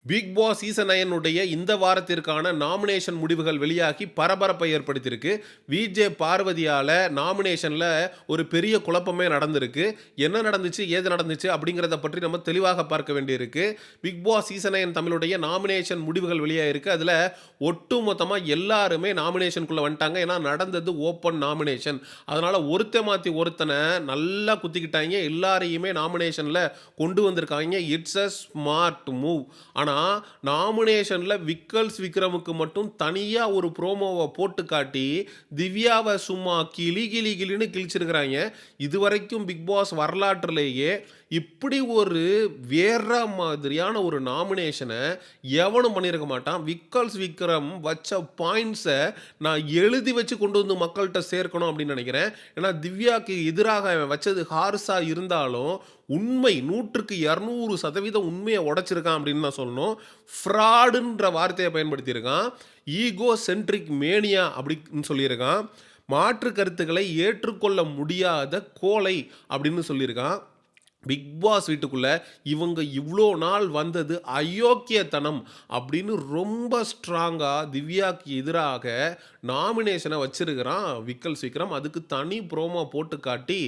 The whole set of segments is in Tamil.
பிக் பாஸ் சீசன் 9 உடைய இந்த வாரத்திற்கான நாமினேஷன் முடிவுகள் வெளியாகி பரபரப்பை ஏற்படுத்தியிருக்கு. விஜே பார்வதியால நாமினேஷன்ல ஒரு பெரிய குழப்பமே நடந்திருக்கு. என்ன நடந்துச்சு, ஏது நடந்துச்சு அப்படிங்கிறத பற்றி நம்ம தெளிவாக பார்க்க வேண்டியிருக்கு. பிக் பாஸ் சீசன் 9 தமிழுடைய நாமினேஷன் முடிவுகள் வெளியாயிருக்கு. அதுல ஒட்டுமொத்தமா எல்லாருமே நாமினேஷனுக்குள்ள வந்துட்டாங்க. ஏன்னா நடந்தது ஓப்பன் நாமினேஷன். அதனால ஒருத்தன் மாத்தி ஒருத்தனை நல்லா குத்திக்கிட்டாங்க. எல்லாரையுமே நாமினேஷன்ல கொண்டு வந்திருக்காங்க. It's a smart move. ஆனா நாமினேஷன்ல விக்கல்ஸ் விக்ரமுக்கு மட்டும் தனியா ஒரு ப்ரோமோவை போட்டு காட்டி திவ்யாவை சும்மா கிளி கிளி கிளின்னு கிழிச்சிருக்கிறாங்க. இதுவரைக்கும் பிக் பாஸ் வரலாற்றிலேயே இப்படி ஒரு வேற மாதிரியான ஒரு நாமினேஷனை எவனும் பண்ணியிருக்க மாட்டான். விக்கல்ஸ் விக்ரம் வச்ச பாயிண்ட்ஸை நான் எழுதி வச்சு கொண்டு வந்து மக்கள்கிட்ட சேர்க்கணும் அப்படின்னு நினைக்கிறேன். ஏன்னா திவ்யாவுக்கு எதிராக அவன் வச்சது ஹார்ஸா இருந்தாலும் உண்மை 100க்கு 200% உண்மையை உடைச்சிருக்கான் அப்படின்னு நான் சொல்லணும். ஃப்ராடுன்ற வார்த்தையை பயன்படுத்தியிருக்கான். ஈகோ சென்ட்ரிக் மேனியா அப்படின்னு சொல்லியிருக்கான். மாற்று கருத்துக்களை ஏற்றுக்கொள்ள முடியாத கோலை அப்படின்னு சொல்லியிருக்கான். பிக் பாஸ் வீட்டுக்குள்ள இவங்க இவ்வளோ நாள் வந்தது அயோக்கியத்தனம் அப்படின்னு ரொம்ப ஸ்ட்ராங்கா திவ்யாக்கு எதிராக நாமினேஷனை வச்சிருக்கிறான் விக்கல்ஸ் விக்ரம். அதுக்கு தனி ப்ரோமோ போட்டு காட்டி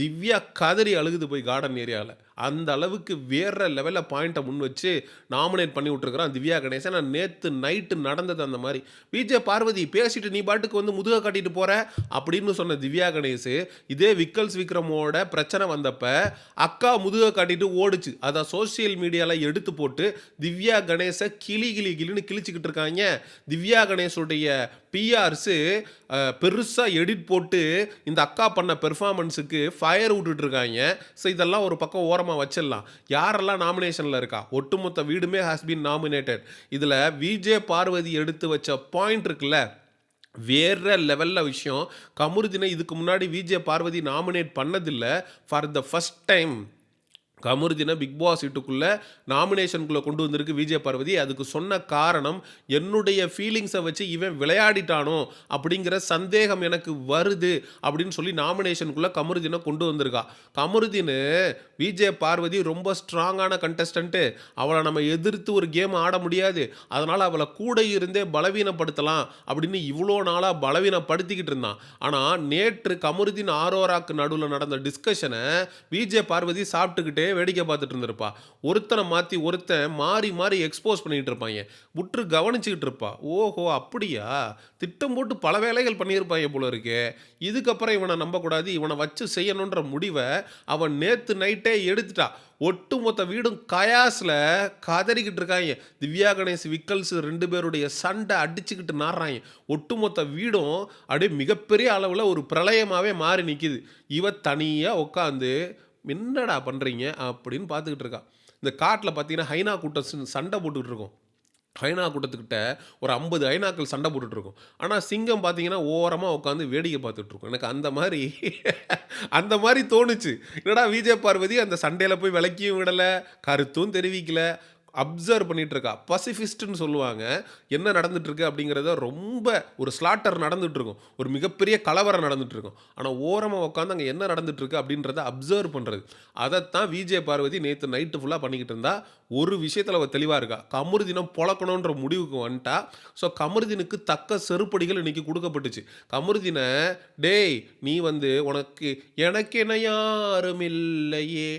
திவ்யா கதறி அழுகுது போய் கார்டன் ஏரியாவில். அந்த அளவுக்கு வேற லெவலில் பாயிண்ட்டை முன் வச்சு நாமினேட் பண்ணி விட்டுருக்கிறான் திவ்யா கணேசன். நான் நேற்று நைட்டு நடந்தது அந்த மாதிரி. விஜே பார்வதி பேசிட்டு நீ பாட்டுக்கு வந்து முதுக காட்டிட்டு போற அப்படின்னு சொன்ன திவ்யா கணேஷ் இதே விக்கல்ஸ் விக்ரமோட பிரச்சனை வந்தப்ப அக்கா முதுக காட்டிட்டு ஓடுச்சு. அதை சோசியல் மீடியாவில் எடுத்து போட்டு திவ்யா கணேசை கிளி கிளி கிளின்னு கிழிச்சிக்கிட்டு இருக்காங்க. திவ்யா கணேஷுடைய பிஆர்ஸு பெருசாக எடிட் போட்டு இந்த அக்கா பண்ண பெர்ஃபார்மன்ஸுக்கு ஃபயர் விட்டுட்டு இருக்காங்க. ஸோ இதெல்லாம் ஒரு பக்கம் ஓரமாக வச்சிடலாம். யாரெல்லாம் நாமினேஷனில் இருக்கா, ஒட்டுமொத்த வீடுமே ஹாஸ் பீன் நாமினேட்டட். இதில் விஜே பார்வதி எடுத்து வச்ச பாயிண்ட் இருக்குல்ல, வேற லெவலில் விஷயம். கமருதினை இதுக்கு முன்னாடி விஜே பார்வதி நாமினேட் பண்ணதில்லை. ஃபார் த ஃபஸ்ட் டைம் கமருதினை பிக் பாஸ் வீட்டுக்குள்ளே நாமினேஷனுக்குள்ளே கொண்டு வந்திருக்கு விஜய் பார்வதி. அதுக்கு சொன்ன காரணம், என்னுடைய ஃபீலிங்ஸை வச்சு இவன் விளையாடிட்டானோ அப்படிங்கிற சந்தேகம் எனக்கு வருது அப்படின்னு சொல்லி நாமினேஷனுக்குள்ளே கமருதினை கொண்டு வந்திருக்கா. கமருதினு விஜய் பார்வதி ரொம்ப ஸ்ட்ராங்கான கண்டஸ்டன்ட்டு, அவளை நம்ம எதிர்த்து ஒரு கேம் ஆட முடியாது, அதனால் அவளை கூட இருந்தே பலவீனப்படுத்தலாம் அப்படின்னு இவ்வளோ நாளாக பலவீனப்படுத்திக்கிட்டு இருந்தான். ஆனால் நேற்று கமருதின் ஆரோராக்கு நடுவில் நடந்த டிஸ்கஷனை விஜய் பார்வதி சாப்பிட்டுக்கிட்டே வேடிக்கை பார்த்துட்டு இருந்திருப்பா. ஒருத்தனை மாற்றி ஒருத்தன் மாறி மாறி எக்ஸ்போஸ் பண்ணிட்டு இருப்பாங்க. உற்று கவனிச்சுக்கிட்டு இருப்பா. ஓஹோ அப்படியா, திட்டம் போட்டு பல வேலைகள் பண்ணியிருப்பாங்க போல இருக்கு. இதுக்கப்புறம் இவனை நம்பக்கூடாது, இவனை வச்சு செய்யணுன்ற முடிவை அவன் நேற்று நைட்டே எடுத்துட்டா. ஒட்டுமொத்த வீடும் கயாஸில் கதறிக்கிட்டு இருக்காங்க. திவ்யா கணேஷ் விக்கல்ஸ் 2 பேருடைய சண்டை அடிச்சுக்கிட்டு நாடுறாங்க. ஒட்டுமொத்த வீடும் அப்படியே மிகப்பெரிய அளவில் ஒரு பிரளயமாகவே மாறி நிற்கிது. இவ தனியாக உட்காந்து என்னடா பண்ணுறீங்க அப்படின்னு பார்த்துக்கிட்டு இருக்கா. இந்த காட்டில் பார்த்தீங்கன்னா ஹைனா கூட்டம் சண்டை போட்டுக்கிட்டு இருக்கும். ஹைனா கூட்டத்துக்கிட்ட ஒரு 50 ஹைனாக்கள் சண்டை போட்டுட்ருக்கும். ஆனால் சிங்கம் பார்த்தீங்கன்னா ஓரமாக உட்காந்து வேடிக்கை பார்த்துட்ருக்கும். எனக்கு அந்த மாதிரி அந்த மாதிரி தோணுச்சு. என்னடா விஜய் பார்வதி அந்த சண்டையில் போய் விளக்கியும் விடலை, கருத்தும் தெரிவிக்கல, அப்சர்வ் பண்ணிட்டு இருக்கா. பசிஃபிஸ்ட்னு சொல்லுவாங்க. என்ன நடந்துட்டு இருக்கு அப்படிங்கிறத ரொம்ப ஒரு ஸ்லாட்டர் நடந்துட்டு இருக்கும், ஒரு மிகப்பெரிய கலவரம் நடந்துட்டு இருக்கும். ஆனால் ஓரமாக உட்காந்து அங்கே என்ன நடந்துட்டு இருக்கு அப்படின்றத அப்சர்வ் பண்ணுறது. அதைத்தான் விஜய் பார்வதி நேற்று நைட்டு ஃபுல்லாக பண்ணிக்கிட்டு இருந்தா. ஒரு விஷயத்தில் அவள் தெளிவாக இருக்கா, கமருதினம் பொழக்கணுன்ற முடிவுக்கு வந்துட்டா. ஸோ கமருதினுக்கு தக்க செருப்படிகள் இன்னைக்கு கொடுக்கப்பட்டுச்சு. கமருதினை டேய் நீ வந்து உனக்கு எனக்கு என்ன யாரும் இல்லையே,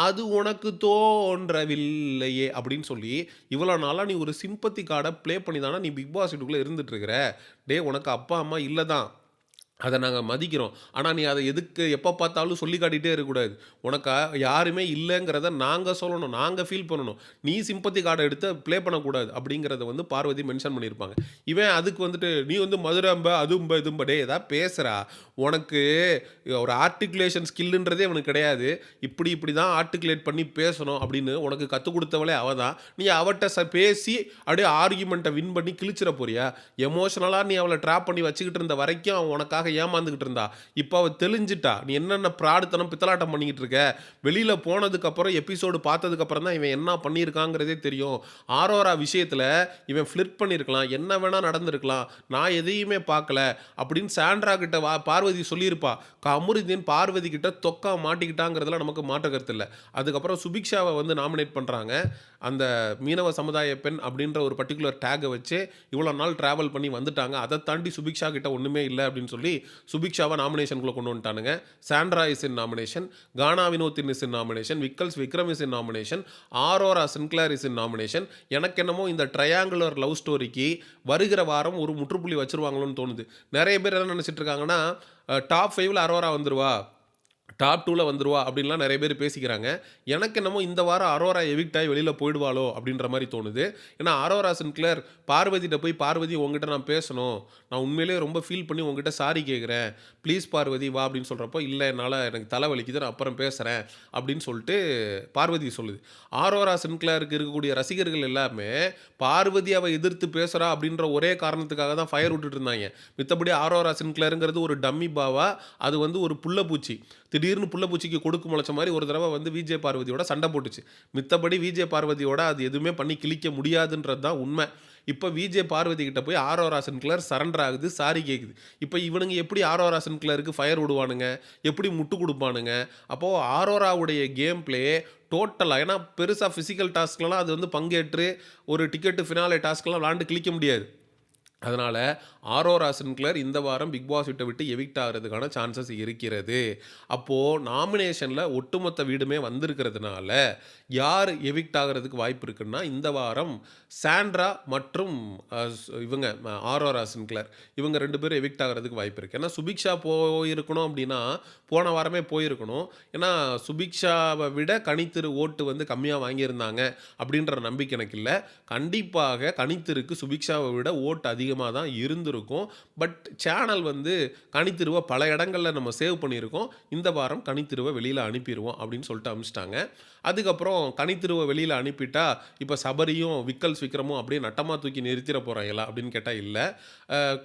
அது உனக்கு தோன்றவில்லையே அப்படின்னு சொல்லி இவ்வளோ நாளாக நீ ஒரு சிம்பத்தி கார்டை ப்ளே பண்ணி தானே நீ பிக் பாஸ் வீட்டுக்குள்ளே இருந்துட்டு இருக்கிற. டே உனக்கு அப்பா அம்மா இல்லை தான், அதை நாங்கள் மதிக்கிறோம். ஆனால் நீ அதை எதுக்கு எப்போ பார்த்தாலும் சொல்லி காட்டிகிட்டே இருக்கக்கூடாது. உனக்கு யாருமே இல்லைங்கிறத நாங்கள் சொல்லணும், நாங்கள் ஃபீல் பண்ணணும். நீ சிம்பத்தி கார்டை எடுத்து ப்ளே பண்ணக்கூடாது அப்படிங்கிறத வந்து பார்வதி மென்ஷன் பண்ணியிருப்பாங்க. இவன் அதுக்கு வந்துட்டு நீ வந்து மதுரம்ப அதும்ப இதும்ப டே ஏதாவது பேசுகிறா, உனக்கு ஒரு ஆர்டிகுலேஷன் ஸ்கில்லுன்றதே அவனுக்கு கிடையாது. இப்படி தான் ஆர்டிகுலேட் பண்ணி பேசணும் அப்படின்னு உனக்கு கற்றுக் கொடுத்தவளே அவள் தான். நீ அவட்ட பேசி அப்படியே ஆர்கியூமெண்ட்டை வின் பண்ணி கிழிச்சிட போறியா? எமோஷனலாக நீ அவளை ட்ராப் பண்ணி வச்சுக்கிட்டு இருந்த வரைக்கும் அவன் உனக்காக ஏமாந்துக்கிட்டு இருந்தா. இப்ப அவ தெளிஞ்சுட்டா. நீ என்னென்ன பிராடுத்தனம், பித்தலாட்டம் பண்ணிக்கிட்டு இருக்க. வெளியில போனதுக்கப்புறம் எபிசோடு பார்த்ததுக்கப்புறம் தான் இவன் என்ன பண்ணியிருக்காங்கிறதே தெரியும். ஆரோரா விஷயத்துல இவன் ஃப்ளிர்ட் பண்ணியிருக்கலாம். என்ன வேணா நடந்திருக்கலாம். நான் எதையுமே பார்க்கல அப்படின்னு சாண்ட்ரா கிட்ட பார்வதி சொல்லியிருப்பா. கமருதீன் பார்வதி கிட்ட தொக்கா மாட்டிக்கிட்டாங்கிறதுல நமக்கு மாற்று கருத்து இல்ல. அதுக்கப்புறம் சுபிக்ஷாவை வந்து நாமினேட் பண்றாங்க. அந்த மீனவ சமுதாய பெண் அப்படின்ற ஒரு பர்ட்டிகுலர் டேக்கை வச்சு இவ்வளோ நாள் டிராவல் பண்ணி வந்துட்டாங்க. அதை தாண்டி சுபிக்ஷா கிட்ட ஒன்றுமே இல்லை அப்படின்னு சொல்லி சுபிக்ஷாவை நாமினேஷனுக்குள்ளே கொண்டு வந்துட்டானுங்க. Sandra is in nomination, Gana வினோத்தின் இஸ் இன் நாமினேஷன், Vikkals Vikram is in nomination, Aurora Sinclair is in nomination. எனக்கு என்னமோ இந்த ட்ரையாங்குலர் லவ் ஸ்டோரிக்கு வருகிற வாரம் ஒரு முற்றுப்புள்ளி வச்சிருவாங்களோன்னு தோணுது. நிறைய பேர் என்ன நினச்சிட்டு இருக்காங்கன்னா, டாப் 5ல் அரோரா வந்துருவா, டாப் 2ல வந்துருவா அப்படின்லாம் நிறைய பேர் பேசிக்கிறாங்க. எனக்கு என்னமோ இந்த வாரம் அரோரா எவிக்ட் ஆகி வெளியில போயிடுவாளோ அப்படின்ற மாரி தோணுது. ஏன்னா அரோரா சின்க்ளேர் பார்வதிட்ட போய், பார்வதி உன்கிட்ட நான் பேசணும். நான் உண்மையிலேயே ரொம்ப ஃபீல் பண்ணி உன்கிட்ட சாரி கேட்குறேன். ப்ளீஸ் பார்வதி வா அப்படின்னு சொல்றப்போ, இல்ல என்னால எனக்கு தலை வலிக்குது. நான் அப்புறம் பேசுறேன் அப்படின்னு சொல்லிட்டு பார்வதி சொல்லுது. ஆரோரா சின்க்ளேருக்கு இருக்கக்கூடிய ரசிகர்கள் எல்லாமே பார்வதியாவை எதிர்த்து பேசுறா அப்படின்ற ஒரே காரணத்துக்காக தான் ஃபயர் விட்டுட்டு இருந்தாங்க. மித்தபடி ஆரோரா சின்க்ளேருங்கிறது ஒரு டம்மி பாவா, அது வந்து ஒரு புள்ளப்பூச்சி. திடீர்னு புள்ளப்பூச்சிக்கு கொடுக்கு முளைச்ச மாதிரி ஒரு தடவை வந்து விஜய் பார்வதியோட சண்டை போட்டுச்சு. மித்தபடி விஜய் பார்வதியோட அது எதுவுமே பண்ணி கிழிக்க முடியாதுன்றது தான் உண்மை. இப்போ விஜய் பார்வதி கிட்ட போய் ஆரோரா சின்க்ளேர் சரண்டர் ஆகுது, சாரி கேட்குது. இப்போ இவனுங்க எப்படி ஆரோரா சின்க்ளேருக்கு ஃபயர் விடுவானுங்க, எப்படி முட்டு கொடுப்பானுங்க? அப்போது ஆரோராவுடைய கேம் பிளே டோட்டலாக, ஏன்னா பெருசாக ஃபிசிக்கல் டாஸ்க்லாம் அது வந்து பங்கேற்று ஒரு டிக்கெட்டு ஃபினாலே டாஸ்க்லாம் விளாண்டு கிழிக்க முடியாது. அதனால ஆரோரா சின்க்ளேர் இந்த வாரம் பிக் பாஸ் விட்டு எவிக்ட் ஆகிறதுக்கான சான்சஸ் இருக்கிறது. அப்போது நாமினேஷனில் ஒட்டுமொத்த வீடுமே வந்திருக்கிறதுனால யார் எவிக்ட் ஆகிறதுக்கு வாய்ப்பு இருக்குன்னா, இந்த வாரம் சாண்ட்ரா மற்றும் இவங்க ஆரோரா சின்க்ளேர் இவங்க 2 பேரும் எவிக்ட் ஆகிறதுக்கு வாய்ப்பு இருக்குது. ஏன்னா சுபிக்ஷா போயிருக்கணும் அப்படின்னா போன வாரமே போயிருக்கணும். ஏன்னா சுபிக்ஷாவை விட கனித்திரு ஓட்டு வந்து கம்மியாக வாங்கியிருந்தாங்க அப்படின்ற நம்பிக்கை எனக்கு இல்லை. கண்டிப்பாக கனித்திருக்கு சுபிக்ஷாவை விட ஓட்டு அதிகமாக தான் இருந்திருக்கும். பட் சேனல் வந்து கனித்திருவை பல இடங்களில் நம்ம சேவ் பண்ணியிருக்கோம். இந்த வாரம் கனித்திருவை வெளியில் அனுப்பிடுவோம் அப்படின்னு சொல்லிட்டு அனுப்பிச்சிட்டாங்க. அதுக்கப்புறம் கனித்திருவை வெளியில் அனுப்பிட்டா இப்போ சபரியும் விக்கல்ஸ் விக்ரமும் அப்படியே நட்டமாக தூக்கி நிறுத்திட போகிறாங்களா அப்படின்னு கேட்டால் இல்லை.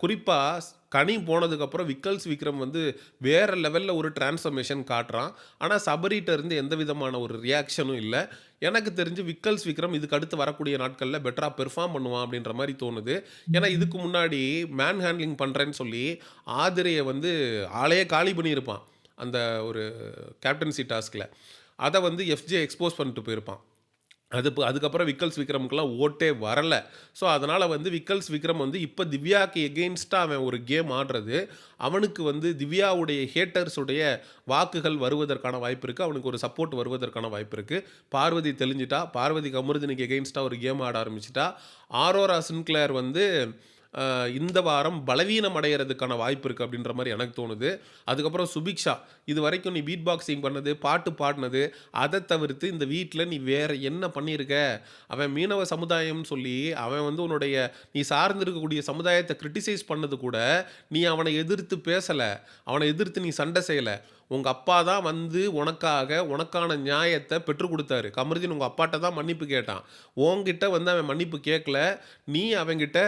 குறிப்பாக கனி போனதுக்கப்புறம் விக்கல்ஸ் விக்ரம் வந்து வேறு லெவலில் ஒரு டிரான்ஸ்ஃபர்மேஷன் காட்டுறான். ஆனால் சபரிட்ட இருந்து எந்த விதமான ஒரு ரியாக்ஷனும் இல்லை. எனக்கு தெரிஞ்சு விக்கல்ஸ் விக்ரம் இதுக்கு அடுத்து வரக்கூடிய நாட்களில் பெட்டராக பெர்ஃபார்ம் பண்ணுவான் அப்படின்ற மாதிரி தோணுது. ஏன்னா இதுக்கு முன்னாடி மேன் ஹேண்ட்லிங் பண்ணுறேன்னு சொல்லி ஆதிரையை வந்து ஆளையே காலி பண்ணியிருப்பான் அந்த ஒரு கேப்டன்சி டாஸ்கில். அதை வந்து எஃப்ஜே எக்ஸ்போஸ் பண்ணிட்டு போயிருப்பான். அதுக்கப்புறம் விக்கல்ஸ் விக்ரமுக்கெல்லாம் ஓட்டே வரலை. ஸோ அதனால் வந்து விக்கல்ஸ் விக்ரம் வந்து இப்போ திவ்யாவுக்கு எகெயின்ஸ்டாக அவன் ஒரு கேம் ஆடுறது, அவனுக்கு வந்து திவ்யாவுடைய ஹேட்டர்ஸுடைய வாக்குகள் வருவதற்கான வாய்ப்பு இருக்குது, அவனுக்கு ஒரு சப்போர்ட் வருவதற்கான வாய்ப்பு இருக்குது. பார்வதி தெளிஞ்சிட்டா, பார்வதி கமருதினிக்கு எகெயின்ஸ்டாக ஒரு கேம் ஆட ஆரம்பிச்சிட்டா. ஆரோரா சின்க்ளேர் வந்து இந்த வாரம் பலவீனம் அடைகிறதுக்கான வாய்ப்பு இருக்குது அப்படின்ற மாதிரி எனக்கு தோணுது. அதுக்கப்புறம் சுபிக்ஷா, இது வரைக்கும் நீ பீட் பாக்ஸிங் பண்ணது, பாட்டு பாடினது, அதை தவிர்த்து இந்த வீட்டில் நீ வேறு என்ன பண்ணியிருக்க? அவன் மீனவ சமுதாயம்னு சொல்லி அவன் வந்து உன்னுடைய நீ சார்ந்திருக்கக்கூடிய சமுதாயத்தை கிரிட்டிசைஸ் பண்ணது கூட நீ அவனை எதிர்த்து பேசலை, அவனை எதிர்த்து நீ சண்டை செய்யலை. உங்கள் அப்பா தான் வந்து உனக்கான நியாயத்தை பெற்றுக் கொடுத்தாரு. கமருதீன் உங்கள் அப்பாட்ட தான் மன்னிப்பு கேட்டான். உன்கிட்ட வந்து அவன் மன்னிப்பு கேட்கல. நீ அவன்கிட்ட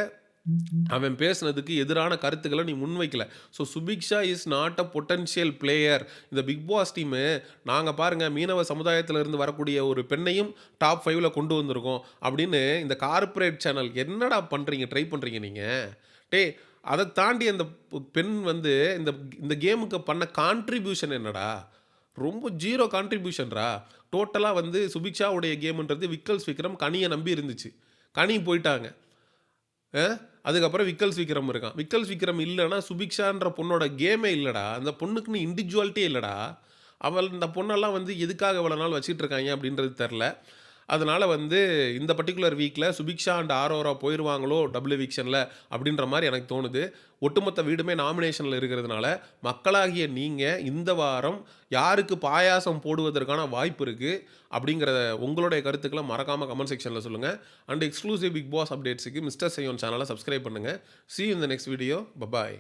அவன் பேசுனதுக்கு எதிரான கருத்துக்களை நீ முன்வைக்கல. So Subiksha is not a potential player. இந்த பிக் பாஸ் டீமு நாங்கள் பாருங்கள் மீனவ சமுதாயத்தில் இருந்து வரக்கூடிய ஒரு பெண்ணையும் டாப் 5ல் கொண்டு வந்திருக்கோம் அப்படின்னு இந்த கார்ப்பரேட் சேனல் என்னடா பண்ணுறீங்க, ட்ரை பண்ணுறீங்க நீங்கள்? அதை தாண்டி அந்த பெண் வந்து இந்த இந்த கேமுக்கு பண்ண கான்ட்ரிபியூஷன் என்னடா? ரொம்ப ஜீரோ கான்ட்ரிபியூஷன்ரா. டோட்டலாக வந்து சுபிக்ஷாவுடைய கேமுன்றது விக்கல்ஸ் விக்ரம் கனியை நம்பி இருந்துச்சு. கனி போயிட்டாங்க. அதுக்கப்புறம் விக்கல்ஸ் விக்ரம் இருக்கான். விக்கல்ஸ் விக்ரம் இல்லைன்னா சுபிக்ஷான்ற பொண்ணோட கேமே இல்லைடா. அந்த பொண்ணுக்குன்னு இண்டிவிஜுவாலிட்டியே இல்லைடா. இந்த பொண்ணெல்லாம் வந்து எதுக்காக இவ்வளோ நாள் வச்சுட்டு இருக்காங்க அப்படின்றது தெரில. அதனால் வந்து இந்த பர்டிகுலர் வீக்கில் சுபிக்ஷா அண்ட் ஆரோரா போயிடுவாங்களோ டபுள் எவிக்ஷனில் அப்படின்ற மாதிரி எனக்கு தோணுது. ஒட்டுமொத்த வீடுமே நாமினேஷனில் இருக்கிறதுனால மக்களாகிய நீங்கள் இந்த வாரம் யாருக்கு பாயாசம் போடுவதற்கான வாய்ப்பு இருக்குது அப்படிங்கிறத உங்களுடைய கருத்துக்களை மறக்காமல் கமெண்ட் செக்ஷனில் சொல்லுங்கள். அண்ட் எக்ஸ்க்ளூசிவ் பிக் பாஸ் அப்டேட்ஸுக்கு மிஸ்டர் செய்யோன் சேனலை சப்ஸ்கிரைப் பண்ணுங்கள். See you in the next video. Bye bye.